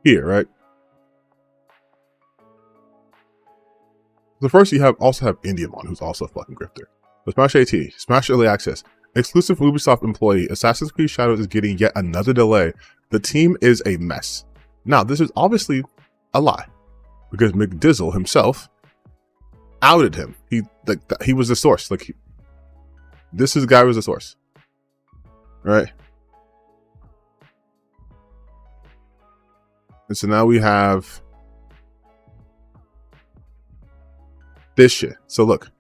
here, right? So first you also have Indiamon, who's also a fucking grifter. So Smash AT, Smash Early Access, exclusive Ubisoft employee, Assassin's Creed Shadows is getting yet another delay. The team is a mess. Now, this is obviously a lie, because McDizzle himself outed him. He was the source. This guy was the source, right? And so now we have this shit. So look,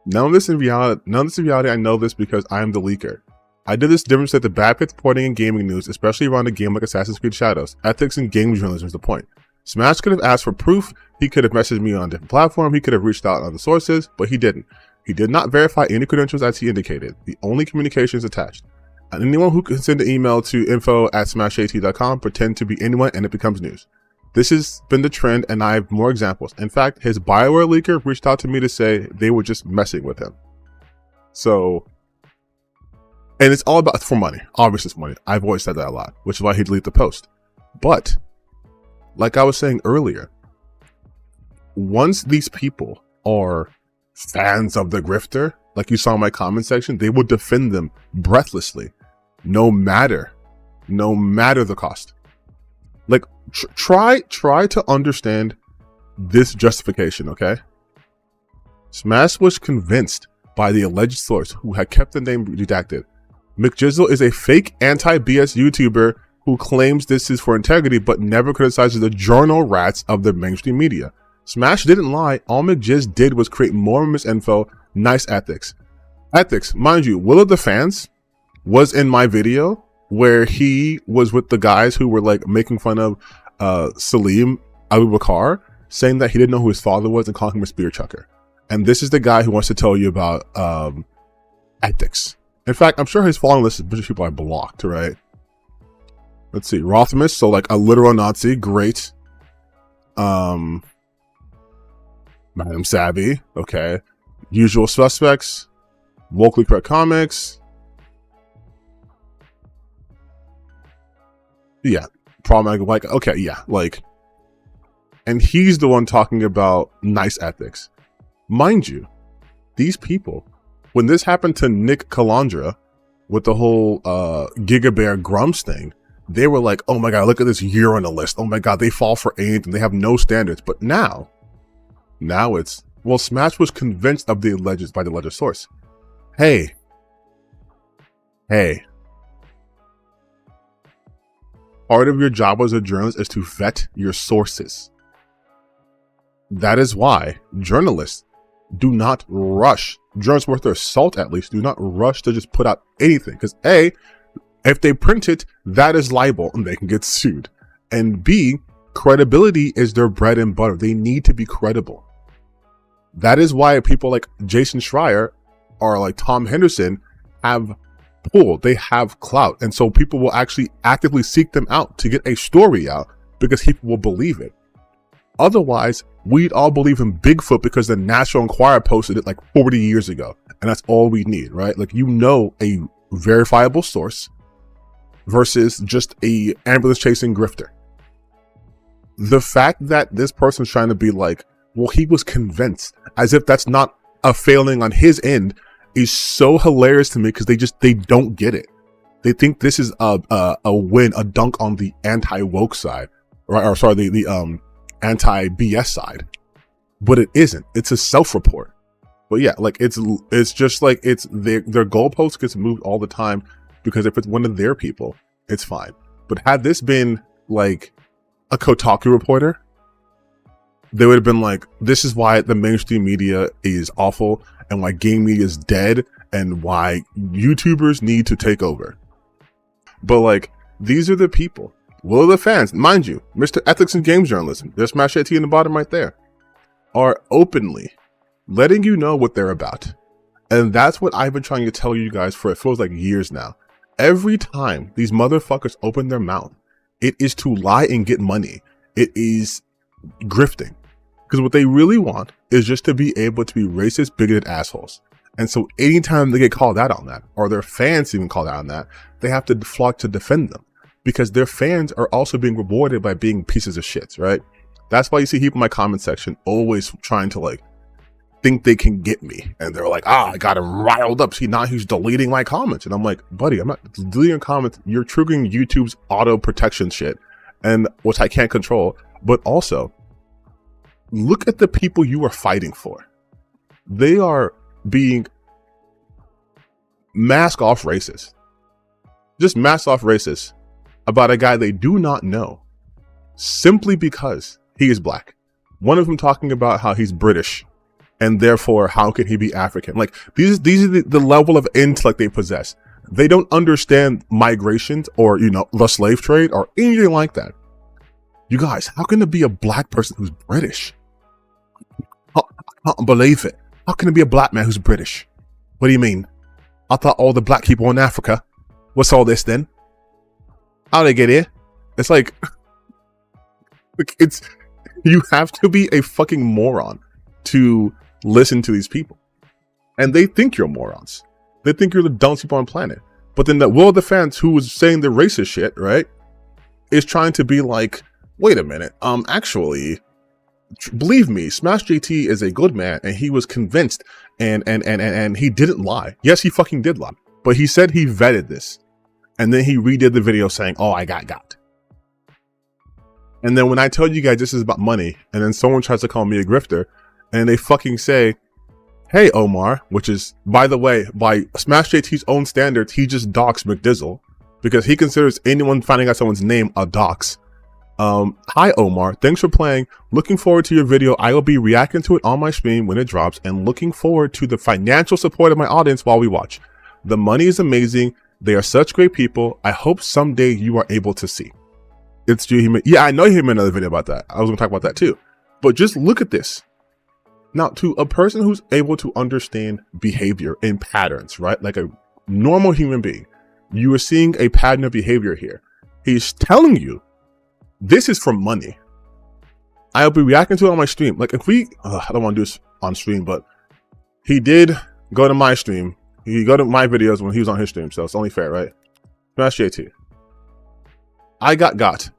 none of this in reality. I know this because I am the leaker. I did this to demonstrate the bad faith reporting in gaming news, especially around a game like Assassin's Creed Shadows. Ethics in game journalism is the point. Smash could have asked for proof. He could have messaged me on a different platform. He could have reached out on the sources, but he didn't. He did not verify any credentials as he indicated. The only communication is attached. And anyone who can send an email to info@smashat.com pretend to be anyone and it becomes news. This has been the trend, and I have more examples. In fact, his Bioware leaker reached out to me to say they were just messing with him. So, and it's all about for money. Obviously it's money. I've always said that a lot, which is why he deleted the post. But like I was saying earlier, once these people are fans of the grifter, like you saw in my comment section, they will defend them breathlessly, no matter the cost. Like, try to understand this justification, okay? Smash was convinced by the alleged source who had kept the name redacted. McJizzle is a fake anti-BS YouTuber who claims this is for integrity but never criticizes the journal rats of the mainstream media. Smash didn't lie. All McJizz did was create more misinfo. Nice ethics. Ethics, mind you, Will of the Fans was in my video where he was with the guys who were like making fun of Salim Abu Bakr, saying that he didn't know who his father was and calling him a spear chucker. And this is the guy who wants to tell you about ethics. In fact, I'm sure his following list is a bunch of people I blocked, right? Let's see. Rothmus, so like a literal Nazi, great. Madam Savvy, okay. Usual Suspects, Vocally Correct Comics. Yeah, problematic, like, okay, yeah, like, and he's the one talking about nice ethics. Mind you, these people, when this happened to Nick Calandra with the whole Gigabear Grumps thing, they were like, oh my god, look at this year on the list. Oh my god, they fall for anything. They have no standards. But now it's, well, Smash was convinced of the alleged by the alleged source. Hey. Part of your job as a journalist is to vet your sources. That is why journalists do not rush. Journalists worth their salt, at least, do not rush to just put out anything. Because A, if they print it, that is libel and they can get sued. And B, credibility is their bread and butter. They need to be credible. That is why people like Jason Schreier or like Tom Henderson have pull, they have clout, and so people will actually actively seek them out to get a story out because people will believe it. Otherwise, we'd all believe in Bigfoot because the National Enquirer posted it like 40 years ago, and that's all we need, right? Like, you know, a verifiable source versus just a ambulance chasing grifter. The fact that this person's trying to be like, well, he was convinced, as if that's not a failing on his end, is so hilarious to me because they don't get it. They think this is a win, a dunk on the anti-woke side, right? Or sorry, the anti-BS side, but it isn't. It's a self-report. But yeah, like it's just like it's their goalpost gets moved all the time because if it's one of their people, it's fine. But had this been like a Kotaku reporter, they would have been like, this is why the mainstream media is awful and why game media is dead and why YouTubers need to take over. But like, these are the people. Will the fans, mind you, Mr. Ethics and Games Journalism, there's Smash AT in the bottom right there, are openly letting you know what they're about. And that's what I've been trying to tell you guys for, it feels like years now. Every time these motherfuckers open their mouth, it is to lie and get money. It is grifting. Because what they really want is just to be able to be racist, bigoted assholes. And so anytime they get called out on that, or their fans even called out on that, they have to flock to defend them. because their fans are also being rewarded by being pieces of shit, right? That's why you see people in my comment section always trying to like think they can get me, and they're like, I got him riled up. See, now he's deleting my comments, and I'm like, buddy, I'm not deleting your comments. You're triggering YouTube's auto protection shit, and which I can't control. But also, look at the people you are fighting for. They are being mask off racist, just mask off racist about a guy they do not know, simply because he is black. One of them talking about how he's British, and therefore how can he be African? Like these are the level of intellect they possess. They don't understand migrations or, you know, the slave trade or anything like that. You guys, how can there be a black person who's British? I can't believe it. How can it be a black man who's British? What do you mean? I thought all the black people in Africa. What's all this then? How'd they get here? It's like, it's, you have to be a fucking moron to listen to these people. And they think you're morons. They think you're the dumbest people on the planet. But then the Will of the fans who was saying the racist shit, right, is trying to be like, wait a minute, actually, believe me, Smash JT is a good man, and he was convinced, and he didn't lie. Yes, he fucking did lie, but he said he vetted this, and then he redid the video saying, oh, I got. And then when I tell you guys this is about money, and then someone tries to call me a grifter, and they fucking say, hey, Omar, which is, by the way, by Smash JT's own standards, he just doxed McDizzle, because he considers anyone finding out someone's name a dox. Hi Omar, thanks for playing. Looking forward to your video. I will be reacting to it on my stream when it drops, and looking forward to the financial support of my audience while we watch. The money is amazing. They are such great people. I hope someday you are able to see. It's you. Yeah, I know he made another video about that. I was gonna talk about that too. But just look at this. Now, to a person who's able to understand behavior and patterns, right? Like a normal human being, you are seeing a pattern of behavior here. He's telling you this is for money. I'll be reacting to it on my stream. Like if we, I don't want to do this on stream, but he did go to my stream. He go to my videos when he was on his stream, so it's only fair, right? Smash JT. I got.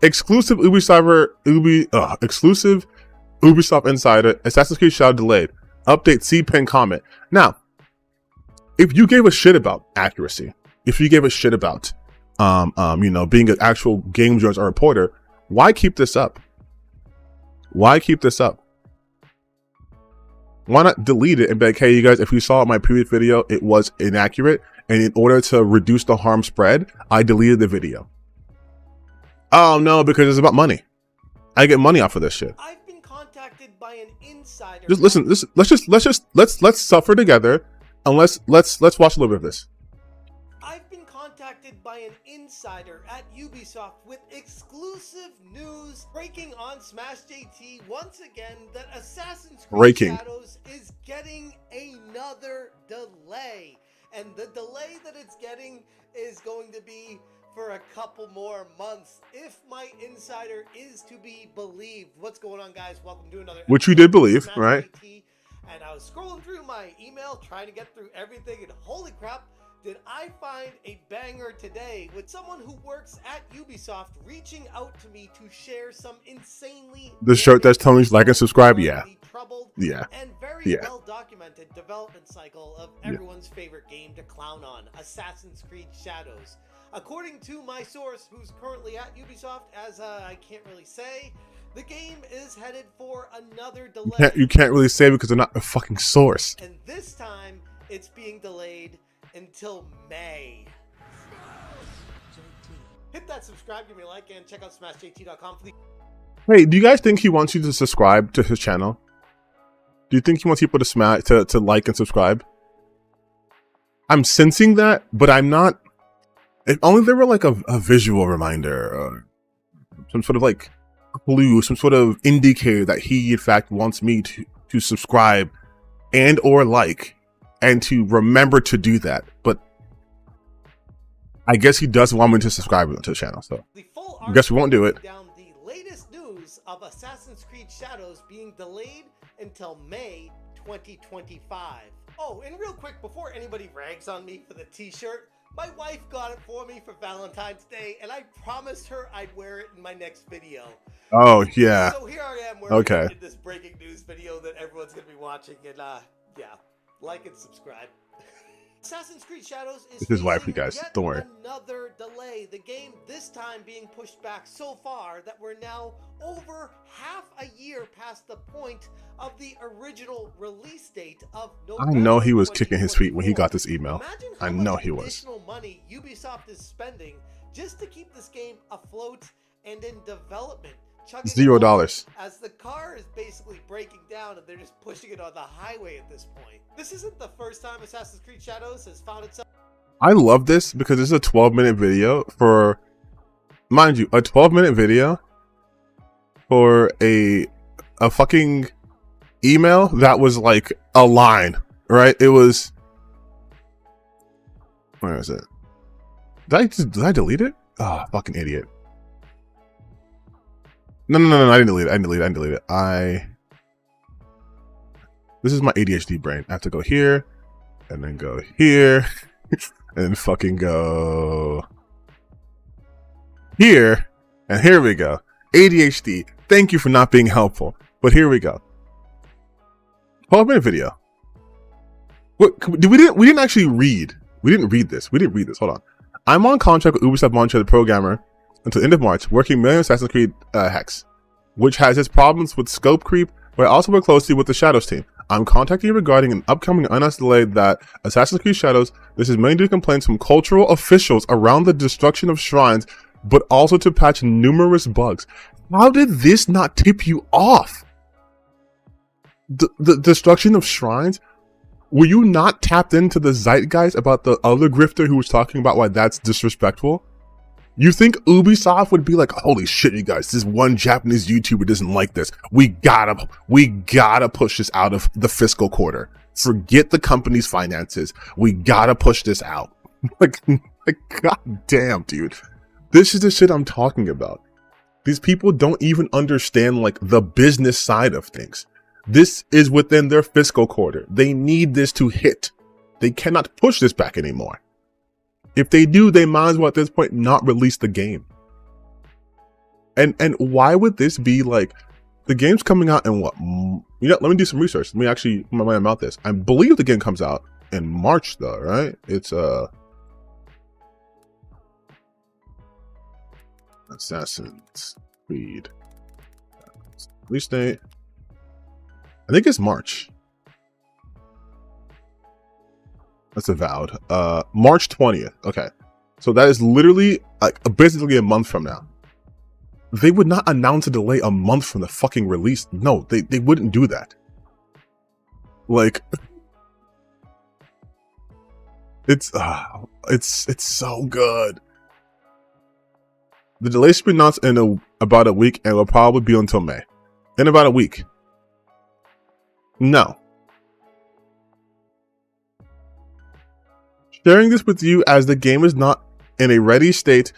Exclusive exclusive Ubisoft Insider, Assassin's Creed Shadow delayed. Update C pin comment. Now, if you gave a shit about accuracy, if you gave a shit about you know, being an actual game journalist or reporter, why keep this up? Why keep this up? Why not delete it and be like, hey, you guys, if you saw my previous video, it was inaccurate, and in order to reduce the harm spread, I deleted the video. Oh no, because it's about money. I get money off of this shit. I've been contacted by an insider. Just listen, let's suffer together, and let's watch a little bit of this. I've been contacted by an insider at Ubisoft with exclusive news breaking on Smash JT once again that Assassin's Creed Shadows is getting another delay. And the delay that it's getting is going to be for a couple more months, if my insider is to be believed. What's going on, guys? Welcome to another which you did believe, right? JT. And I was scrolling through my email trying to get through everything, and holy crap, did I find a banger today with someone who works at Ubisoft reaching out to me to share some insanely the shirt that's telling you like and subscribe. Yeah, and very well documented development cycle of everyone's favorite game to clown on, Assassin's Creed Shadows. According to my source, who's currently at Ubisoft, as I can't really say, the game is headed for another delay. You can't really say because they're not a fucking source. And this time, it's being delayed until May. Hit that subscribe, give me a like, and check out smashjt.com for the... Hey, do you guys think he wants you to subscribe to his channel? Do you think he wants people to smash to like and subscribe? I'm sensing that, but I'm not. If only there were like a visual reminder, or some sort of like clue, some sort of indicator that he in fact wants me to subscribe and or like, and to remember to do that. But I guess he does want me to subscribe to the channel, so I guess we won't do it. Down the latest news of Assassin's Creed Shadows being delayed until May 2025. Oh, and real quick, before anybody rags on me for the t-shirt, My wife got it for me for Valentine's Day, and I promised her I'd wear it in my next video. Oh, yeah. So here I am wearing it in this breaking news video that everyone's going to be watching, and yeah, like and subscribe. Assassin's Creed Shadows is his wife, you guys. Don't worry. Another delay. The game this time being pushed back so far that we're now over half a year past the point of the original release date of November. I know he was kicking his feet when he got this email. Imagine how I know much he was. Additional money Ubisoft is spending just to keep this game afloat and in development. $0. As the car is basically breaking down and they're just pushing it on the highway at this point. This isn't the first time Assassin's Creed Shadows has found itself. I love this because this is a 12-minute video for, mind you, a 12-minute video for a fucking email that was like a line, right? It was, where is it? Did I delete it? Oh, fucking idiot. No, I didn't delete it. This is my ADHD brain. I have to go here, and then go here, and then fucking go here, and here we go. ADHD, thank you for not being helpful, but here we go. 12-minute video. What, we didn't actually read. We didn't read this. Hold on. I'm on contract with Ubisoft Montreal, the programmer, until the end of March, working mainly on Assassin's Creed Hex, which has its problems with scope creep, but I also work closely with the Shadows team. I'm contacting you regarding an upcoming unannounced delay that Assassin's Creed Shadows. This is mainly due to complaints from cultural officials around the destruction of shrines, but also to patch numerous bugs. How did this not tip you off? The destruction of shrines? Were you not tapped into the zeitgeist about the other grifter who was talking about why that's disrespectful? You think Ubisoft would be like, holy shit, you guys, this one Japanese YouTuber doesn't like this. We gotta push this out of the fiscal quarter. Forget the company's finances. We gotta push this out. like, god damn, dude. This is the shit I'm talking about. These people don't even understand, like, the business side of things. This is within their fiscal quarter. They need this to hit. They cannot push this back anymore. If they do, they might as well at this point not release the game. And why would this be like, the game's coming out in what? You know, let me do some research. Let me actually, my mouth this. I believe the game comes out in March though, right? It's Assassin's Creed release date. I think it's March. That's avowed. March 20th. Okay. So that is literally like basically a month from now. They would not announce a delay a month from the fucking release. No, they wouldn't do that. Like, it's so good. The delay should be announced in about a week and will probably be until May. In about a week. No. Sharing this with you as the game is not in a ready state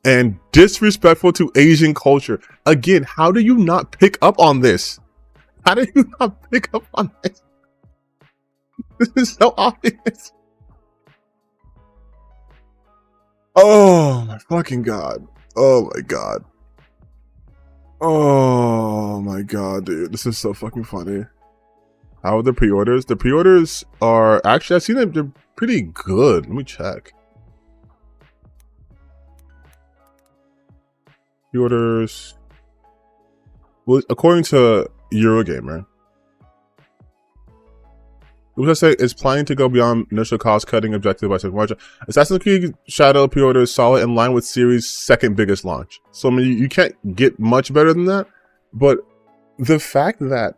and disrespectful to Asian culture. Again, how do you not pick up on this? How do you not pick up on this? This is so obvious. Oh my fucking god. Oh my god. Oh my god, dude. This is so fucking funny. How are the pre-orders? The pre-orders are actually, I've seen them, they're pretty good. Let me check. Pre-orders. Well, according to Eurogamer, what I say is planning to go beyond initial cost-cutting objective by March. Assassin's Creed Shadow pre-order is solid in line with series' second biggest launch. So I mean, you can't get much better than that. But the fact that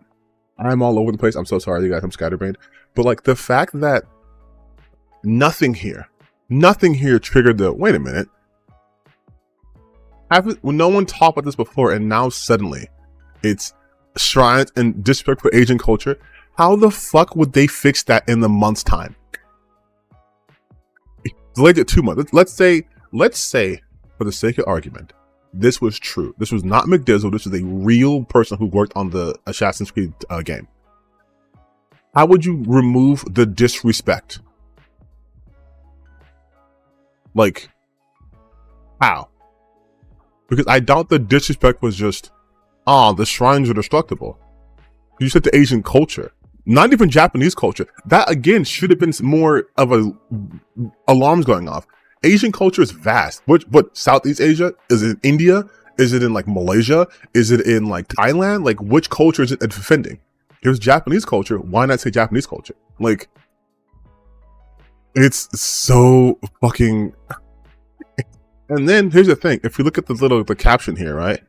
I'm all over the place, I'm so sorry, you guys, I'm scatterbrained. But like the fact that nothing here triggered the wait a minute. When no one talked about this before, and now suddenly it's shrines and disrespect for Asian culture. How the fuck would they fix that in the month's time? Delayed it 2 months. Let's say, for the sake of argument, this was true. This was not McDizzle. This was a real person who worked on the Assassin's Creed game. How would you remove the disrespect? Like, how? Because I doubt the disrespect was just, the shrines are destructible. You said the Asian culture, not even Japanese culture. That again should have been more of a alarms going off. Asian culture is vast. What Southeast Asia? Is it in India? Is it in like Malaysia? Is it in like Thailand? Like, which culture is it defending? If it was Japanese culture, why not say Japanese culture? Like, it's so fucking. And then here's the thing: if you look at the caption here, right?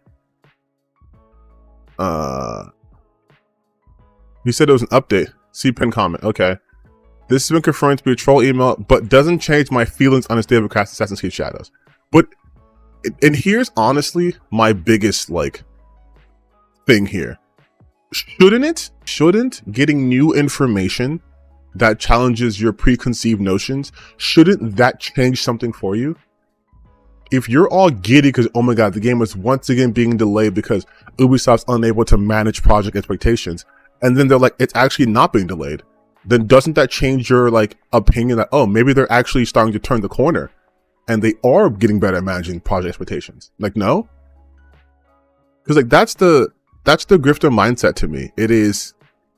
He said it was an update. See pin comment. Okay. This has been confirmed to be a troll email, but doesn't change my feelings on the state of Assassin's Creed Shadows. But, and here's honestly my biggest like thing here. Shouldn't getting new information that challenges your preconceived notions, shouldn't that change something for you? If you're all giddy because, oh my god, the game is once again being delayed because Ubisoft's unable to manage project expectations, and then they're like, it's actually not being delayed, then doesn't that change your like opinion that, oh, maybe they're actually starting to turn the corner and they are getting better at managing project expectations? Like, no? Because like that's the grifter mindset to me. It is,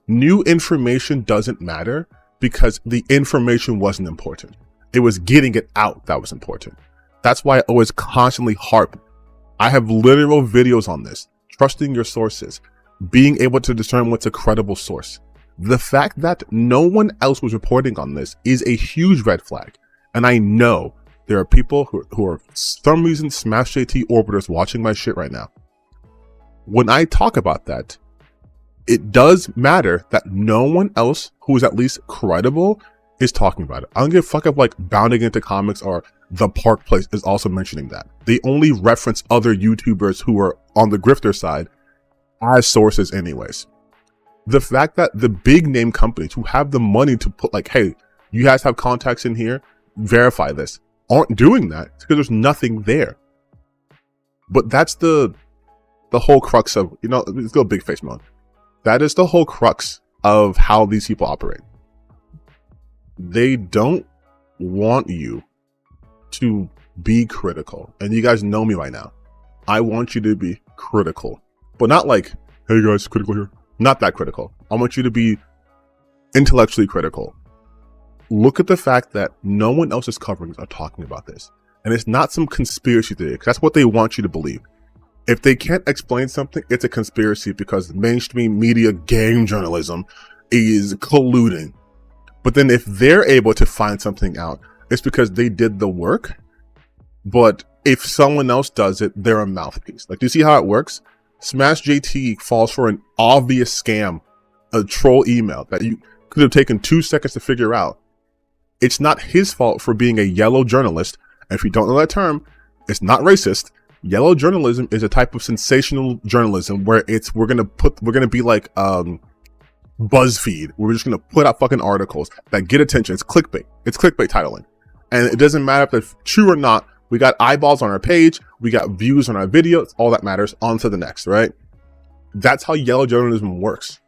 new information doesn't matter because the information wasn't important. It was getting it out that was important. That's why I always constantly harp. I have literal videos on this. Trusting your sources. Being able to discern what's a credible source. The fact that no one else was reporting on this is a huge red flag. And I know there are people who are for some reason Smash JT orbiters watching my shit right now. When I talk about that, it does matter that no one else who is at least credible is talking about it. I don't give a fuck if like Bounding Into Comics or The Park Place is also mentioning that. They only reference other YouTubers who are on the grifter side as sources anyways. The fact that the big name companies who have the money to put like, hey, you guys have contacts in here, verify this, aren't doing that because there's nothing there. But that's the whole crux of, you know, let's go big face mode. That is the whole crux of how these people operate. They don't want you to be critical. And you guys know me right now. I want you to be critical, but not like, hey guys, critical here. Not that critical. I want you to be intellectually critical. Look at the fact that no one else is covering or talking about this. And it's not some conspiracy theory, because that's what they want you to believe. If they can't explain something, it's a conspiracy because mainstream media game journalism is colluding. But then if they're able to find something out, it's because they did the work. But if someone else does it, they're a mouthpiece. Like, do you see how it works? Smash JT falls for an obvious scam, a troll email that you could have taken 2 seconds to figure out. It's not his fault for being a yellow journalist. And if you don't know that term, it's not racist. Yellow journalism is a type of sensational journalism where it's, we're gonna be like BuzzFeed. We're just gonna put out fucking articles that get attention. It's clickbait. It's clickbait titling. And it doesn't matter if it's true or not. We got eyeballs on our page. We got views on our video. It's all that matters. On to the next, right? That's how yellow journalism works.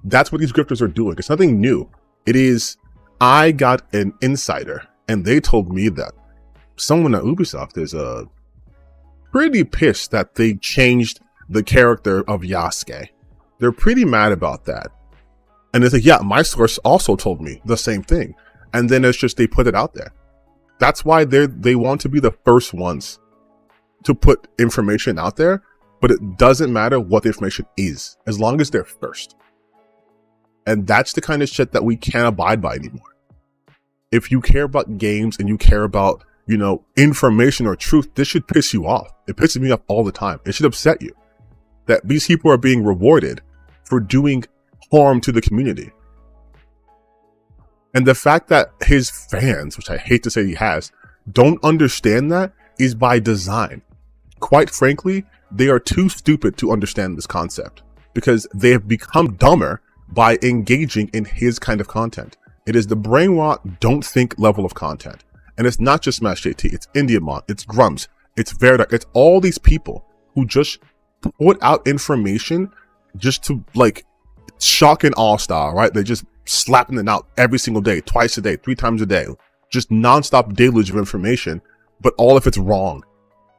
That's what these grifters are doing. It's nothing new. It is, I got an insider and they told me that someone at Ubisoft is pretty pissed that they changed the character of Yasuke. They're pretty mad about that. And it's like, yeah, my source also told me the same thing. And then it's just, they put it out there. That's why they want to be the first ones to put information out there, but it doesn't matter what the information is, as long as they're first. And that's the kind of shit that we can't abide by anymore. If you care about games and you care about, you know, information or truth, this should piss you off. It pisses me off all the time. It should upset you that these people are being rewarded for doing harm to the community. And the fact that his fans, which I hate to say he has, don't understand that is by design. Quite frankly, they are too stupid to understand this concept because they have become dumber by engaging in his kind of content. It is the brain rot, don't think level of content. And it's not just Smash JT, it's Indiamon, it's Grumps, it's Verda, it's all these people who just put out information just to like shock and awe style, right? They're just slapping it out every single day, twice a day, 3 times a day, just nonstop deluge of information but all of it's wrong,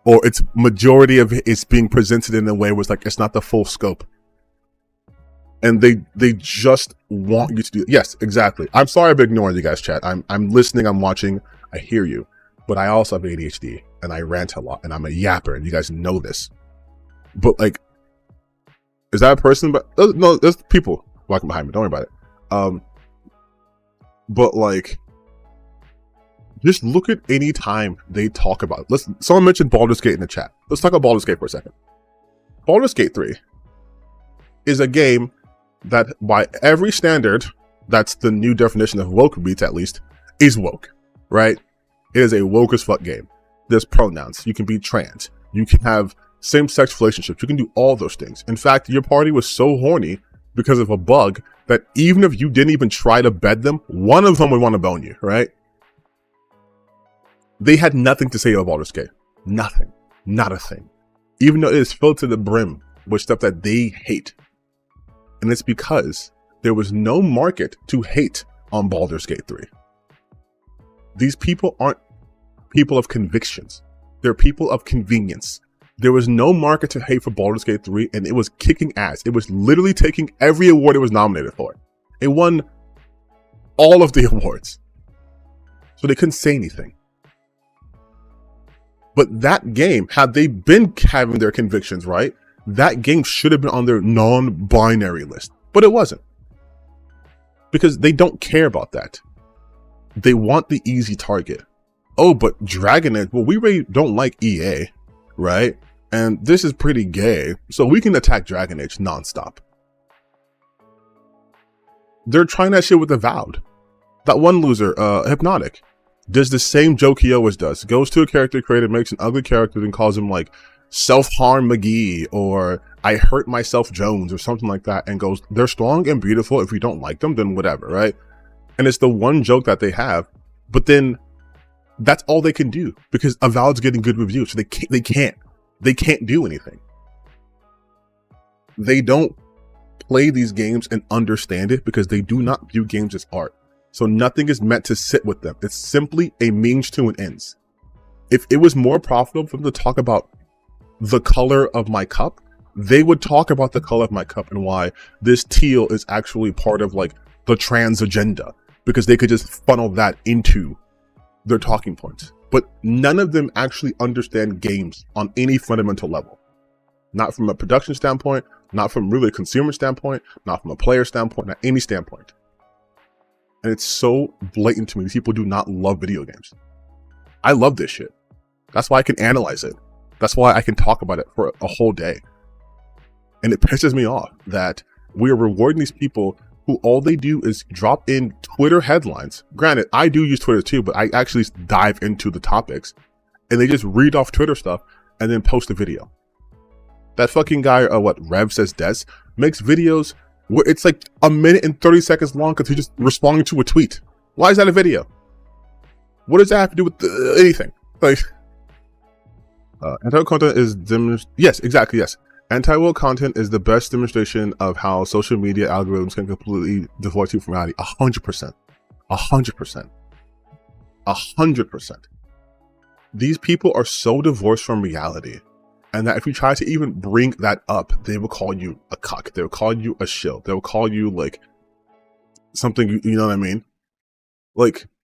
or its majority of it's being presented in a way where it's like it's not the full scope. And they just want you to do. Yes, exactly. I'm sorry I've been ignoring you guys, chat. I'm listening, I'm watching, I hear you. But I also have ADHD and I rant a lot and I'm a yapper and you guys know this. But like, is that a person? But no, there's people walking behind me. Don't worry about it. But like, just look at any time they talk about it. Someone mentioned Baldur's Gate in the chat. Let's talk about Baldur's Gate for a second. Baldur's Gate 3 is a game that by every standard, that's the new definition of woke beats at least, is woke, right? It is a woke as fuck game. There's pronouns. You can be trans. You can have same-sex relationships. You can do all those things. In fact, your party was so horny because of a bug that even if you didn't even try to bed them, one of them would want to bone you, right? They had nothing to say about Baldur's Gate. Nothing. Not a thing. Even though it is filled to the brim with stuff that they hate. And it's because there was no market to hate on Baldur's Gate 3. These people aren't people of convictions. They're people of convenience. There was no market to hate for Baldur's Gate 3, and it was kicking ass. It was literally taking every award it was nominated for. It won all of the awards. So they couldn't say anything. But that game, had they been having their convictions right, that game should have been on their non-binary list. But it wasn't. Because they don't care about that. They want the easy target. Oh, but Dragon Age, well, we really don't like EA, right? And this is pretty gay, so we can attack Dragon Age nonstop. They're trying that shit with Avowed. That one loser, Hypnotic, does the same joke he always does. Goes to a character creator, makes an ugly character, and calls him like Self-Harm McGee or I Hurt Myself Jones or something like that, and goes, they're strong and beautiful. If you don't like them, then whatever, right? And it's the one joke that they have, but then that's all they can do because Avowed's getting good reviews, so they can't do anything. They don't play these games and understand it because they do not view games as art. So nothing is meant to sit with them. It's simply a means to an ends. If it was more profitable for them to talk about the color of my cup, they would talk about the color of my cup and why this teal is actually part of like the trans agenda, because they could just funnel that into their talking points. But none of them actually understand games on any fundamental level. Not from a production standpoint, not from really a consumer standpoint, not from a player standpoint, not any standpoint. And it's so blatant to me. These people do not love video games. I love this shit. That's why I can analyze it. That's why I can talk about it for a whole day. And it pisses me off that we are rewarding these people who all they do is drop in Twitter headlines. Granted, I do use Twitter too, but I actually dive into the topics and they just read off Twitter stuff and then post a video. That fucking guy, Rev Says Des, makes videos where it's like a minute and 30 seconds long because he's just responding to a tweet. Why is that a video? What does that have to do with anything? Like, anti-woke content is yes, exactly, yes. Anti-woke content is the best demonstration of how social media algorithms can completely divorce you from reality. 100%. 100%. 100%. These people are so divorced from reality, and that if you try to even bring that up, they will call you a cuck. They will call you a shill. They will call you like something, you know what I mean? Like,